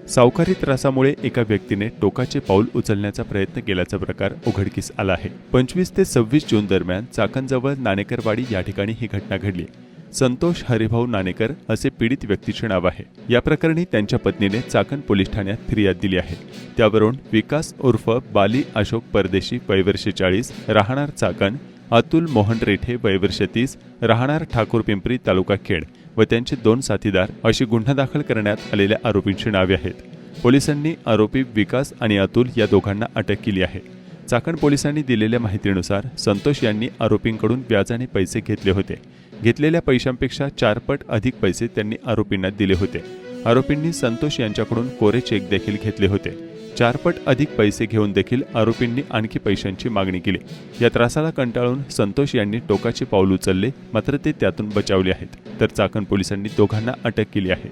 सावकारी त्रासामुळे एका व्यक्तीने टोकाचे पाऊल उचलण्याचा प्रयत्न केल्याचा प्रकार उघडकीस आला आहे। 25 ते 26 जून दरम्यान चाकणजवळ नाणेकरवाडी या ठिकाणी ही घटना घडली। संतोष हरिभाऊ नाणेकर असे पीडित व्यक्तीचे नाव आहे। या प्रकरणी त्यांच्या पत्नीने चाकण पोलीस ठाण्यात फिर्याद दिली आहे। त्यावरून विकास उर्फ बाली अशोक परदेशी वय वर्ष 40 राहणार चाकण, अतुल मोहन रेठे वय वर्ष 30 राहणार ठाकूर पिंपरी तालुका खेड व त्यांचे 2 साथीदार अशी गुन्हा दाखल करण्यात आलेल्या आरोपींची नावे आहेत। पोलिसांनी आरोपी विकास आणि अतुल या दोघांना अटक केली आहे। चाकण पोलिसांनी दिलेल्या माहितीनुसार संतोष यांनी आरोपींकडून व्याजाने पैसे घेतले होते। घेतलेल्या पैशांपेक्षा 4 पट अधिक पैसे त्यांनी आरोपींना दिले होते। आरोपींनी संतोष यांच्याकडून कोरे चेक देखील घेतले होते। 4 पट अधिक पैसे घेऊन देखील आरोपींनी आणखी पैशांची मागणी केली। या त्रासाला कंटाळून संतोष यांनी टोकाचे पाऊल उचलले, मात्र ते त्यातून बचावले आहेत। तर चाकण पोलिसांनी दोघांना अटक केली आहे।